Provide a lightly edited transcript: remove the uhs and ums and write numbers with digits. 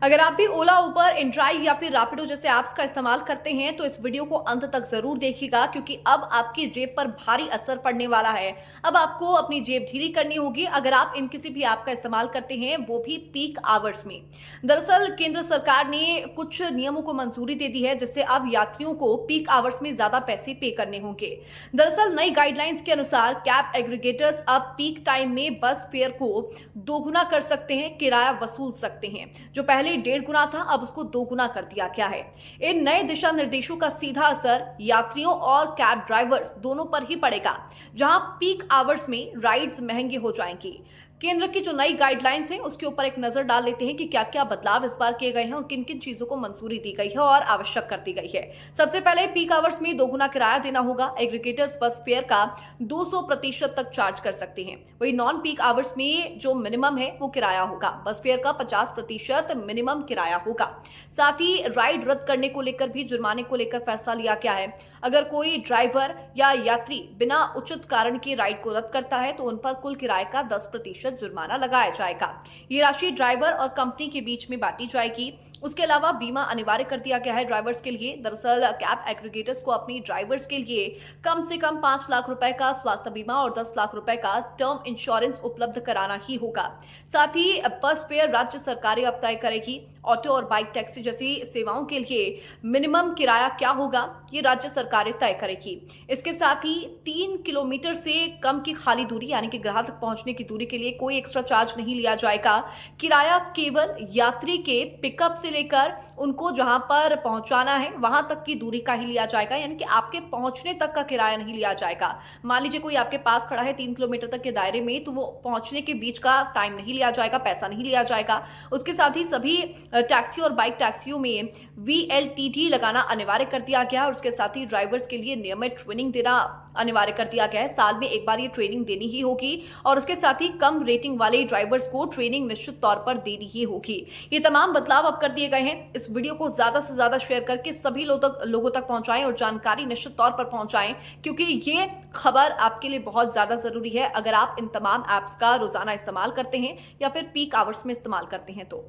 अगर आप भी ओला, उबर, इनड्राइव या फिर रैपिडो जैसे ऐप्स का इस्तेमाल करते हैं तो इस वीडियो को अंत तक जरूर देखिएगा, क्योंकि अब आपकी जेब पर भारी असर पड़ने वाला है। अब आपको अपनी जेब ढीली करनी होगी अगर आप इन किसी भी ऐप का इस्तेमाल करते हैं, वो भी पीक आवर्स में। दरअसल केंद्र सरकार ने कुछ नियमों को मंजूरी दे दी है, जिससे अब यात्रियों को पीक आवर्स में ज्यादा पैसे पे करने होंगे। दरअसल नई गाइडलाइंस के अनुसार कैब एग्रीगेटर्स अब पीक टाइम में बस फेयर को दोगुना कर सकते हैं, किराया वसूल सकते हैं। जो पहले 1.5 गुना था, अब उसको 2 गुना कर दिया गया है। इन नए दिशा निर्देशों का सीधा असर यात्रियों और कैब ड्राइवर्स दोनों पर ही पड़ेगा, जहां पीक आवर्स में राइड्स महंगी हो जाएंगी। केंद्र की जो नई गाइडलाइंस है उसके ऊपर एक नजर डाल लेते हैं कि क्या क्या बदलाव इस बार किए गए हैं और किन किन चीजों को मंजूरी दी गई है और आवश्यक कर दी गई है। सबसे पहले पीक आवर्स में 2 गुना किराया देना होगा। एग्रीगेटर्स बस फेयर का 200% तक चार्ज कर सकते हैं। वही नॉन पीक आवर्स में जो मिनिमम है वो किराया होगा, बस फेयर का 50% मिनिमम किराया होगा। साथ ही राइड रद्द करने को लेकर भी जुर्माने को लेकर फैसला लिया गया है। अगर कोई ड्राइवर या यात्री बिना उचित कारण के राइड को रद्द करता है तो उन पर कुल किराए का 10% जुर्माना लगाया जाएगा। ये राशि ड्राइवर और कंपनी के बीच में बांटी जाएगी। उसके अलावा बीमा अनिवार्य कर दिया गया है ड्राइवर्स के लिए। दरअसल कैब एग्रीगेटर्स को अपनी ड्राइवर्स के लिए कम से कम 5 लाख रुपए का स्वास्थ्य बीमा और 10 लाख रुपए का टर्म इंश्योरेंस उपलब्ध कराना ही होगा। साथ ही बस फेयर राज्य सरकारें अब तय करेगी। ऑटो और बाइक टैक्सी जैसी सेवाओं के लिए मिनिमम किराया क्या होगा, ये राज्य सरकारें तय करेगी। इसके साथ ही 3 किलोमीटर से कम की खाली दूरी यानी कि ग्राहक तक पहुंचने की दूरी के लिए कोई एक्स्ट्रा चार्ज नहीं लिया जाएगा। किराया केवल यात्री के पिकअप से लेकर उनको जहां पर पहुंचाना है वहां तक की दूरी का ही लिया जाएगा, यानी कि आपके पहुंचने तक का किराया नहीं लिया जाएगा। मान लीजिए कोई आपके पास खड़ा है 3 किलोमीटर तक के दायरे में, तो वो पहुंचने के बीच का टाइम नहीं लिया जाएगा, पैसा नहीं लिया जाएगा। उसके साथ ही सभी टैक्सी और बाइक टैक्सियों में VLTT लगाना अनिवार्य कर दिया गया और उसके साथ ही ड्राइवर्स के लिए नियमित ट्रेनिंग देना अनिवार्य कर दिया गया है। साल में एक बार ये ट्रेनिंग देनी ही होगी और उसके साथ ही कम रेटिंग वाले ड्राइवर्स को ट्रेनिंग निश्चित तौर पर देनी ही होगी। ये तमाम बदलाव अब कर दिए गए हैं। इस वीडियो को ज्यादा से ज्यादा शेयर करके सभी लोगों तक पहुंचाएं और जानकारी निश्चित तौर पर पहुंचाएं, क्योंकि ये खबर आपके लिए बहुत ज्यादा जरूरी है अगर आप इन तमाम ऐप्स का रोजाना इस्तेमाल करते हैं या फिर पीक आवर्स में इस्तेमाल करते हैं तो।